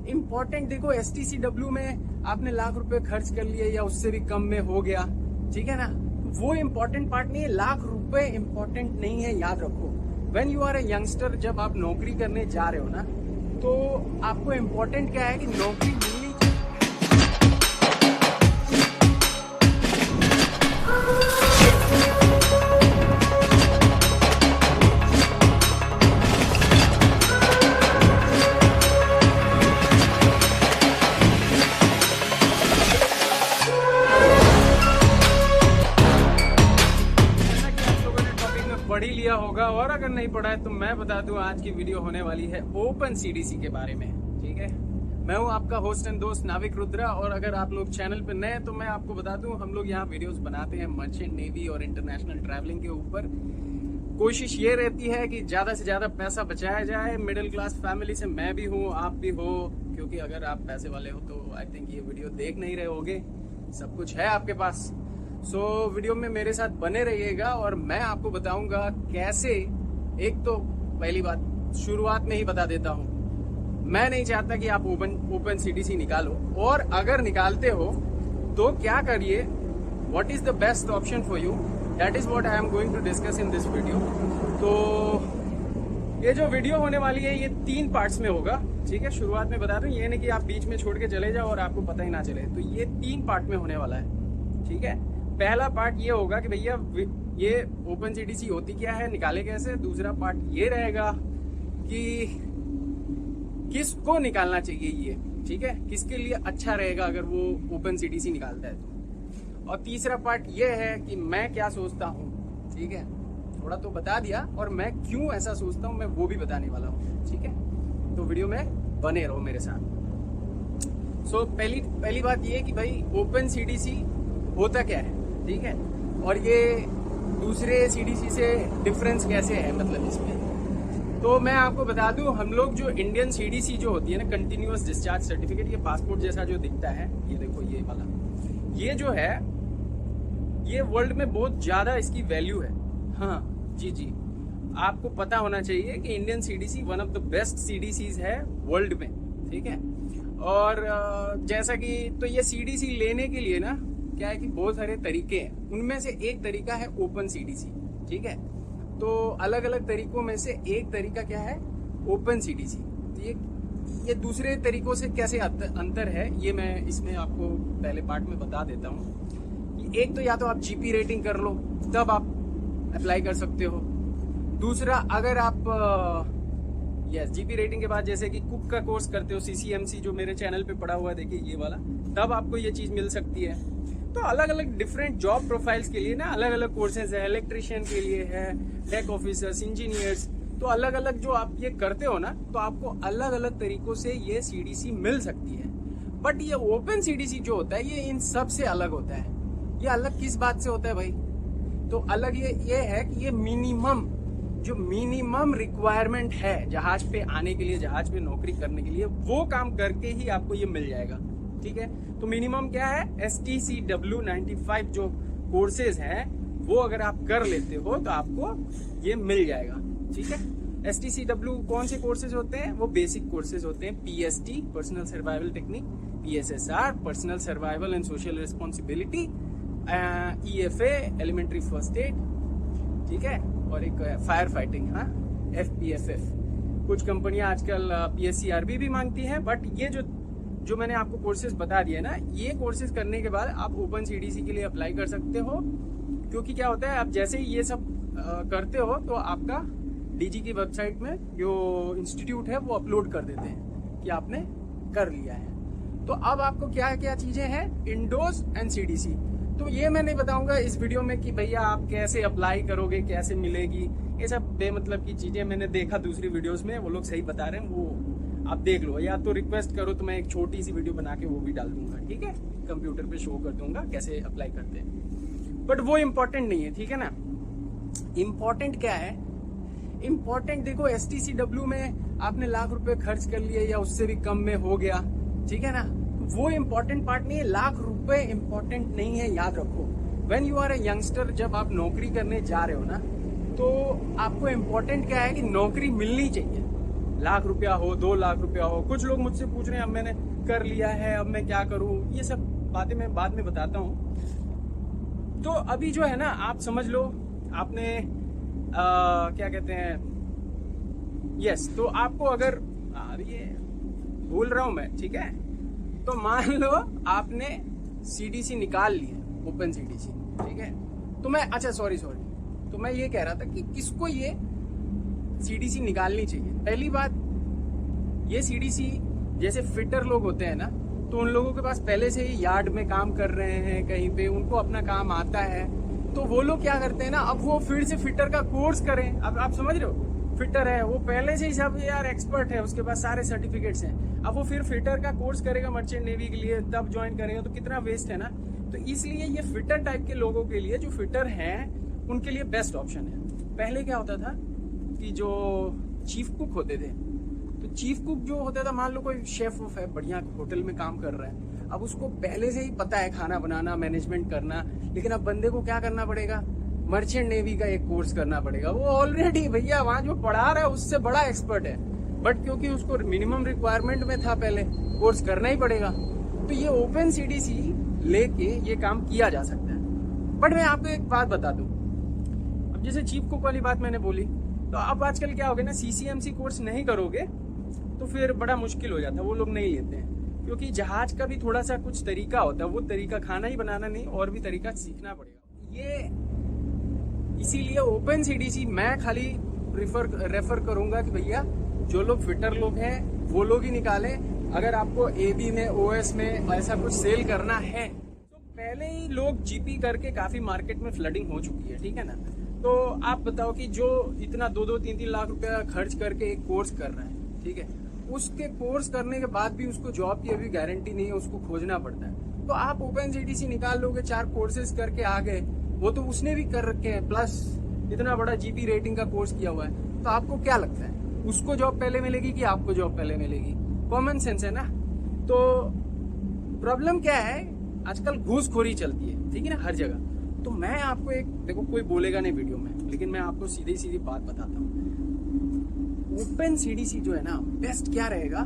Important देखो, STCW में आपने लाख रुपए खर्च कर लिए या उससे भी कम में हो गया, ठीक है ना, वो इम्पोर्टेंट पार्ट नहीं है। लाख रुपए इम्पोर्टेंट नहीं है, याद रखो। When you are a youngster, जब आप नौकरी करने जा रहे हो ना, तो आपको इम्पोर्टेंट क्या है कि नौकरी मिलनी पढ़ ही लिया होगा, और अगर नहीं पढ़ा है तो मैं बता दूं, आज की वीडियो होने वाली है ओपन सीडीसी के बारे में। ठीक है, मैं हूं आपका होस्ट एंड दोस्त नाविक रुद्रा, और अगर आप लोग चैनल पे नए हैं तो मैं आपको बता दूं, हम लोग यहाँ वीडियोस बनाते हैं मर्चेंट नेवी और इंटरनेशनल ट्रैवलिंग के ऊपर। कोशिश ये रहती है कि ज्यादा से ज्यादा पैसा बचाया जाए। मिडिल क्लास फैमिली से मैं भी हूँ, आप भी हो, क्योंकि अगर आप पैसे वाले हो तो आई थिंक ये वीडियो देख नहीं रहे होगे, सब कुछ है आपके पास। सो वीडियो में मेरे साथ बने रहिएगा और मैं आपको बताऊंगा कैसे। एक तो पहली बात शुरुआत में ही बता देता हूं, मैं नहीं चाहता कि आप ओपन सीडीसी निकालो, और अगर निकालते हो तो क्या करिए, what is the best option for you, that is what I am going to discuss in this video. तो ये जो वीडियो होने वाली है ये 3 पार्ट्स में होगा। ठीक है, शुरुआत में बता दूं, ये नहीं कि आप बीच में छोड़ के चले जाओ और आपको पता ही ना चले। तो ये 3 पार्ट में होने वाला है। ठीक है, पहला पार्ट ये होगा कि भैया ये ओपन सीडीसी होती क्या है, निकाले कैसे। दूसरा पार्ट ये रहेगा कि किसको निकालना चाहिए ये, ठीक है, किसके लिए अच्छा रहेगा अगर वो ओपन सीडीसी निकालता है तो। और तीसरा पार्ट ये है कि मैं क्या सोचता हूँ। ठीक है, थोड़ा तो बता दिया, और मैं क्यों ऐसा सोचता हूँ मैं वो भी बताने वाला हूँ। ठीक है, तो वीडियो में बने रहो मेरे साथ। सो पहली बात ये कि भाई ओपन सीडीसी होता क्या है, ठीक है, और ये दूसरे सीडीसी से डिफरेंस कैसे है, मतलब इसमें। तो मैं आपको बता दूं, हम लोग जो इंडियन सीडीसी जो होती है ना, कंटिन्यूअस डिस्चार्ज सर्टिफिकेट, ये पासपोर्ट जैसा जो दिखता है, ये देखो ये वाला, ये जो है ये वर्ल्ड में बहुत ज्यादा इसकी वैल्यू है। हाँ जी, आपको पता होना चाहिए कि Indian CDC one of the best CDCs है वर्ल्ड में। ठीक है, और जैसा कि तो ये सीडीसी लेने के लिए ना क्या है कि बहुत सारे तरीके हैं, उनमें से एक तरीका है ओपन सीडीसी। ठीक है, तो अलग अलग तरीकों में से एक तरीका क्या है, ओपन सीडीसी। तो ये दूसरे तरीकों से कैसे अंतर है, ये मैं इसमें आपको पहले पार्ट में बता देता हूँ। एक तो या तो आप जीपी रेटिंग कर लो, तब आप अप्लाई कर सकते हो। दूसरा, अगर आप जीपी रेटिंग के बाद जैसे कि कुक का कोर्स करते हो, CCMC जो मेरे चैनल पे पड़ा हुआ है, देखिए ये वाला, तब आपको ये चीज मिल सकती है। तो अलग अलग डिफरेंट जॉब प्रोफाइल्स के लिए ना अलग अलग कोर्सेज है। इलेक्ट्रिशियन के लिए है, टेक ऑफिसर्स, इंजीनियर्स, तो अलग अलग जो आप ये करते हो ना, तो आपको अलग अलग तरीकों से ये सीडीसी मिल सकती है। बट ये ओपन सीडीसी जो होता है ये इन सब से अलग होता है। ये अलग किस बात से होता है भाई, तो अलग ये है कि ये मिनिमम रिक्वायरमेंट है जहाज पे आने के लिए, जहाज पे नौकरी करने के लिए, वो काम करके ही आपको ये मिल जाएगा। ठीक है, तो मिनिमम क्या है, STCW 95 जो कोर्सेज हैं वो अगर आप कर लेते हो तो आपको ये मिल जाएगा। ठीक है, STCW कौन से कोर्सेज होते हैं, वो बेसिक कोर्सेज होते हैं। PST personal survival technique, PSSR personal survival and social responsibility, EFA elementary first aid, ठीक है, और एक फायर फाइटिंग, हाँ, FPFF। कुछ कंपनियां आजकल PSCRB भी मांगती हैं। बट ये जो मैंने आपको कोर्सेज बता दिए ना, ये कोर्सेज करने के बाद आप ओपन सीडीसी के लिए अप्लाई कर सकते हो। क्योंकि क्या होता है, आप जैसे ही ये सब करते हो तो आपका DG की वेबसाइट में जो इंस्टीट्यूट है वो अपलोड कर देते हैं कि आपने कर लिया है। तो अब आपको क्या क्या चीजें हैं, इंडोज एंड सीडीसी। तो ये मैं नहीं बताऊंगा इस वीडियो में कि भैया आप कैसे अप्लाई करोगे, कैसे मिलेगी, ये सब बेमतलब की चीजें मैंने देखा दूसरी वीडियोस में, वो लोग सही बता रहे हैं, वो आप देख लो, या तो रिक्वेस्ट करो तो मैं एक छोटी सी वीडियो बना के वो भी डाल दूंगा। ठीक है, कंप्यूटर पे शो कर दूंगा कैसे अप्लाई करते हैं, बट वो इम्पोर्टेंट नहीं है। ठीक है ना, इम्पोर्टेंट क्या है, इम्पोर्टेंट देखो, STCW में आपने लाख रुपए खर्च कर लिए या उससे भी कम में हो गया, ठीक है ना, वो इम्पोर्टेंट पार्ट नहीं है। लाख रुपए इम्पोर्टेंट नहीं है, याद रखो। When you are a youngster, जब आप नौकरी करने जा रहे हो ना, तो आपको इम्पोर्टेंट क्या है कि नौकरी मिलनी चाहिए। लाख रुपया हो, 2 लाख रुपया हो। कुछ लोग मुझसे पूछ रहे हैं अब मैंने कर लिया है, अब मैं क्या करूं, ये सब बातें मैं बाद में बताता हूं। तो अभी जो है ना, आप समझ लो आपने क्या कहते हैं, यस, तो आपको अगर अभी ये बोल रहा हूं मैं, ठीक है, तो मान लो आपने सीडीसी निकाल लिया, ओपन सीडीसी, ठीक है। तो मैं अच्छा सॉरी तो मैं ये कह रहा था कि किसको ये सीडीसी निकालनी चाहिए। पहली बात, ये सीडीसी जैसे फिटर लोग होते हैं ना, तो उन लोगों के पास पहले से ही यार्ड में काम कर रहे हैं कहीं पे, उनको अपना काम आता है, तो वो लोग क्या करते हैं ना, अब वो फिर से फिटर का कोर्स करें। अब आप समझ रहे हो, फिटर है वो पहले से ही सब यार एक्सपर्ट है, उसके पास सारे सर्टिफिकेट्स हैं, अब वो फिर फिटर का कोर्स करेगा मर्चेंट नेवी के लिए, तब ज्वाइन करेगा, तो कितना वेस्ट है ना। तो इसलिए ये फिटर टाइप के लोगों के लिए, जो फिटर हैं उनके लिए बेस्ट ऑप्शन है। पहले क्या होता था कि जो चीफ कुक होते थे, तो चीफ कुक जो होता था, मान लो कोई शेफ वूफ है, बढ़िया होटल में काम कर रहा है, अब उसको पहले से ही पता है खाना बनाना, मैनेजमेंट करना, लेकिन अब बंदे को क्या करना पड़ेगा, मर्चेंट नेवी का एक कोर्स करना पड़ेगा। वो ऑलरेडी भैया वहां जो पढ़ा रहा है उससे बड़ा एक्सपर्ट है, बट क्योंकि उसको मिनिमम रिक्वायरमेंट में था पहले, कोर्स करना ही पड़ेगा। तो ये ओपन सीडीसी लेके ये काम किया जा सकता है। बट मैं आपको एक बात बता दूं, अब जैसे चीफ कुक वाली बात मैंने बोली, तो अब आजकल क्या हो गया ना, सीसीएमसी कोर्स नहीं करोगे तो फिर बड़ा मुश्किल हो जाता है, वो लोग नहीं लेते हैं, क्योंकि जहाज का भी थोड़ा सा कुछ तरीका होता है, वो तरीका खाना ही बनाना नहीं, और भी तरीका सीखना पड़ेगा। ये इसीलिए ओपन सीडीसी मैं खाली रेफर करूंगा कि भैया जो लोग फिटर लोग हैं वो लोग ही निकालें। अगर आपको एबी में, ओएस में ऐसा कुछ सेल करना है, तो पहले ही लोग जीपी करके काफी मार्केट में फ्लडिंग हो चुकी है, ठीक है ना। तो आप बताओ कि जो इतना 2-2, 3-3 लाख रुपया खर्च करके एक कोर्स कर रहा है, ठीक है, उसके कोर्स करने के बाद भी उसको जॉब की अभी गारंटी नहीं है, उसको खोजना पड़ता है। तो आप ओपन सीडीसी निकाल लोगे, 4 कोर्सेज करके आ गए, वो तो उसने भी कर रखे हैं, प्लस इतना बड़ा जीपी रेटिंग का कोर्स किया हुआ है, तो आपको क्या लगता है, उसको जॉब पहले मिलेगी कि आपको जॉब पहले मिलेगी? कॉमन सेंस है ना। तो प्रॉब्लम क्या है, आजकल घूसखोरी चलती है, ठीक है ना, हर जगह। तो मैं आपको एक, देखो कोई बोलेगा नहीं वीडियो में, लेकिन मैं आपको सीधी सीधी बात बताता हूँ। ओपन सीडीसी जो है ना, बेस्ट क्या रहेगा,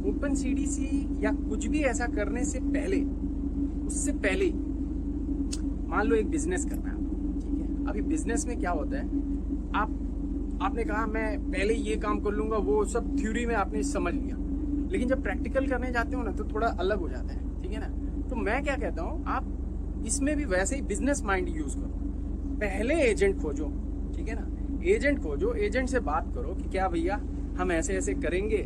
ओपन सीडीसी या कुछ भी ऐसा करने से पहले, उससे पहले मान लो एक बिजनेस करना है, ठीक है। अभी बिजनेस में क्या होता है, आपने कहा मैं पहले ये काम कर लूंगा, वो सब थ्योरी में आपने समझ लिया, लेकिन जब प्रैक्टिकल करने जाते हो ना तो थोड़ा अलग हो जाता है, ठीक है ना। तो मैं क्या कहता हूँ, आप इसमें भी वैसे ही बिजनेस माइंड यूज करो। पहले एजेंट खोजो, ठीक है ना, एजेंट खोजो, एजेंट से बात करो कि क्या भैया हम ऐसे ऐसे करेंगे,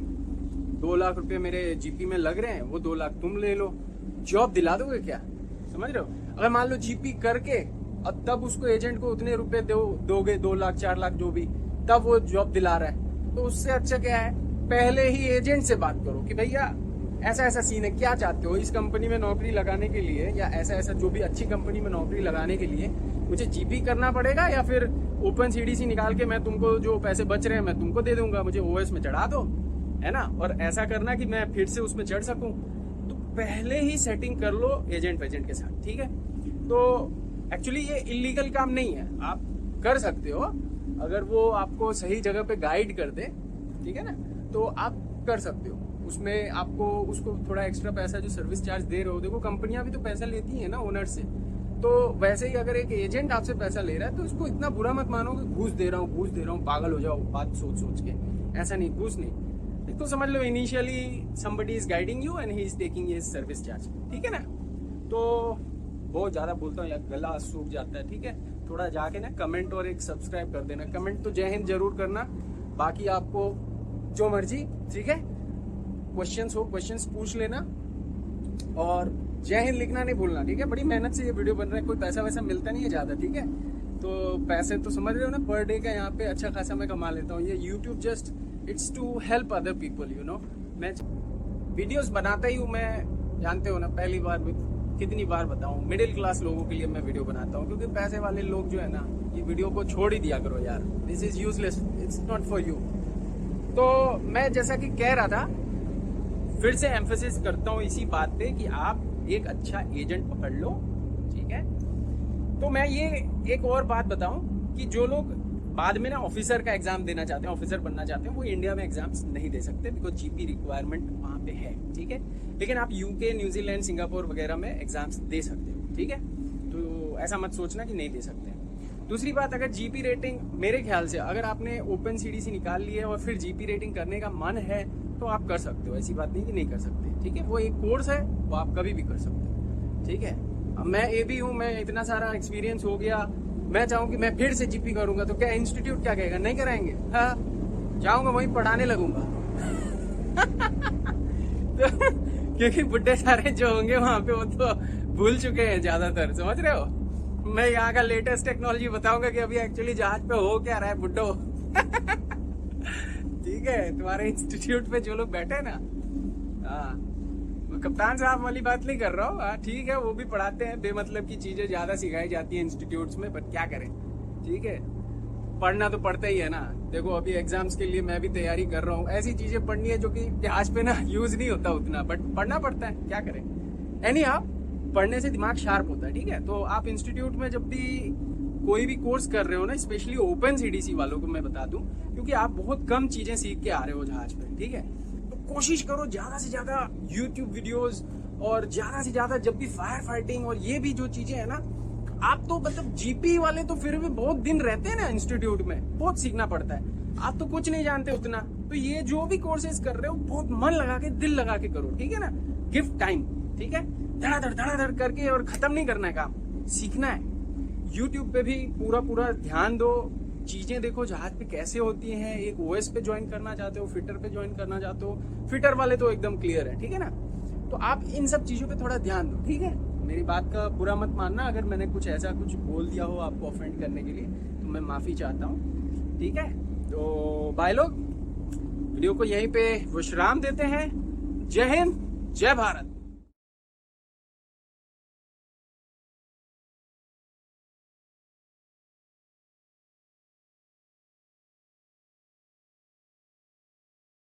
2 लाख रुपए मेरे जीपी में लग रहे हैं, वो 2 लाख तुम ले लो, जॉब दिला दोगे क्या? समझ रहे हो? अगर मान लो जीपी करके और तब उसको एजेंट को उतने रुपए दोगे, 2 लाख 4 लाख जो भी, तब वो जॉब दिला रहा है, तो उससे अच्छा क्या है, पहले ही एजेंट से बात करो कि भैया ऐसा ऐसा सीन है, क्या चाहते हो, इस कंपनी में नौकरी लगाने के लिए, या ऐसा ऐसा जो भी अच्छी कंपनी में नौकरी लगाने के लिए मुझे जीपी करना पड़ेगा, या फिर ओपन सीडीसी निकाल के मैं तुमको जो पैसे बच रहे हैं मैं तुमको दे दूंगा, मुझे ओएस में चढ़ा दो, है ना, और ऐसा करना कि मैं फिर से उसमें चढ़ सकूं। तो पहले ही सेटिंग कर लो एजेंट के साथ, ठीक है। तो एक्चुअली ये इलीगल काम नहीं है, आप कर सकते हो, अगर वो आपको सही जगह पे गाइड कर दे, ठीक है ना, तो आप कर सकते हो। उसमें आपको उसको थोड़ा एक्स्ट्रा पैसा जो सर्विस चार्ज दे रहे हो, देखो कंपनियां भी तो पैसा लेती है ना ओनर से, तो वैसे ही अगर एक एजेंट आपसे पैसा ले रहा है तो इसको इतना बुरा मत मानो कि घूस दे रहा हूँ, पागल हो जाओ बात सोच के, ऐसा नहीं, घूस नहीं, तो समझ लो initially somebody is guiding you and he is taking his service charge, ठीक है ना। तो बहुत ज्यादा बोलता हूँ यार, गला सूख जाता है, ठीक है। थोड़ा जाके ना कमेंट और एक सब्सक्राइब कर देना, कमेंट तो जय हिंद जरूर करना, बाकी आपको जो मर्जी, ठीक है, क्वेश्चंस हो क्वेश्चंस पूछ लेना, और जय हिंद लिखना नहीं भूलना, ठीक है। बड़ी मेहनत से ये वीडियो बन रहा है, कोई पैसा वैसा मिलता नहीं है ज्यादा, ठीक है। तो पैसे तो समझ रहे हो ना, पर डे का यहाँ पे अच्छा खासा मैं कमा लेता हूँ। ये YouTube just it's to help other people, you know. मैं वीडियोस बनाता ही हूँ, मैं जानते हो ना, पहली बार कितनी बार बताऊं, मिडिल क्लास लोगों के लिए मैं वीडियो बनाता हूँ, क्योंकि पैसे वाले लोग जो है ना, ये वीडियो को छोड़ ही दिया करो यार, this is useless, it's not for you. तो मैं जैसा कि कह रहा था, फिर से एम्फेसिस करता हूँ इसी बात पे कि आप एक अच्छा एजेंट पकड़ लो, ठीक है। तो मैं ये एक और बात बताऊं कि जो लोग बाद में ना ऑफिसर का एग्जाम देना चाहते हैं, ऑफिसर बनना चाहते हैं, वो इंडिया में एग्जाम्स नहीं दे सकते बिकॉज जीपी रिक्वायरमेंट वहाँ पे है, ठीक है। लेकिन आप यूके, न्यूजीलैंड, सिंगापुर वगैरह में एग्जाम्स दे सकते हो, ठीक है। तो ऐसा मत सोचना कि नहीं दे सकते। दूसरी बात, अगर जीपी रेटिंग, मेरे ख्याल से अगर आपने ओपन सीडीसी निकाल ली है और फिर जीपी रेटिंग करने का मन है तो आप कर सकते हो, ऐसी बात नहीं कि नहीं कर सकते, ठीक है। वो एक कोर्स है, वो आप कभी भी कर सकते हो, ठीक है। अब मैं ए भी हूँ, मैं इतना सारा एक्सपीरियंस हो गया, मैं चाहूँ कि मैं फिर से जीपी करूंगा तो क्या इंस्टीट्यूट क्या कहेगा, नहीं कराएंगे? हाँ, जाऊंगा वहीं पढ़ाने लगूंगा। तो क्योंकि बुड्ढे सारे जो होंगे वहां पे वो तो भूल चुके हैं ज्यादातर, समझ रहे हो। मैं यहाँ का लेटेस्ट टेक्नोलॉजी बताऊंगा कि अभी एक्चुअली जहाज पे हो क्या रहा है बुड्ढो। ठीक है, तुम्हारे इंस्टीट्यूट पे जो लोग बैठे ना, हाँ, कप्तान साहब वाली बात नहीं कर रहा हूँ, हाँ ठीक है, वो भी पढ़ाते हैं, बेमतलब की चीजें ज्यादा सिखाई जाती है इंस्टीट्यूट्स में, बट क्या करें, ठीक है, पढ़ना तो पड़ता ही है ना। देखो अभी एग्जाम्स के लिए मैं भी तैयारी कर रहा हूँ, ऐसी चीजें पढ़नी है जो कि जहाज पे ना यूज नहीं होता उतना, बट पढ़ना पड़ता है, क्या करें। एनी हाउ, पढ़ने से दिमाग शार्प होता है, ठीक है। तो आप इंस्टीट्यूट में जब भी कोई भी कोर्स कर रहे हो ना, स्पेशली ओपन सीडीसी वालों को मैं बता दूं, क्योंकि आप बहुत कम चीजें सीख के आ रहे हो जहाज पे, ठीक है। तो कोशिश करो ज्यादा से ज्यादा यूट्यूब वीडियोस, और ज्यादा से ज्यादा जब भी फायर फाइटिंग और ये भी जो चीजें है ना, आप तो मतलब जीपी वाले तो फिर भी बहुत दिन रहते हैं ना इंस्टीट्यूट में, बहुत सीखना पड़ता है, आप तो कुछ नहीं जानते उतना। तो ये जो भी कोर्सेज कर रहे हो बहुत मन लगा के, दिल लगा के करो, ठीक है ना। गिव टाइम, ठीक है, धड़ाधड़ करके, और खत्म नहीं करना है काम, सीखना है। यूट्यूब पे भी पूरा ध्यान दो, चीजें देखो जहाज पे कैसे होती हैं। एक ओएस पे ज्वाइन करना चाहते हो, फिटर पे ज्वाइन करना चाहते हो, फिटर वाले तो एकदम क्लियर है, ठीक है ना। तो आप इन सब चीजों पे थोड़ा ध्यान दो, ठीक है। मेरी बात का बुरा मत मानना, अगर मैंने कुछ ऐसा कुछ बोल दिया हो आपको ऑफेंड करने के लिए तो मैं माफी चाहता हूँ, ठीक है। तो भाई लोग, वीडियो को यहीं पे विश्राम देते हैं। जय हिंद, जय भारत।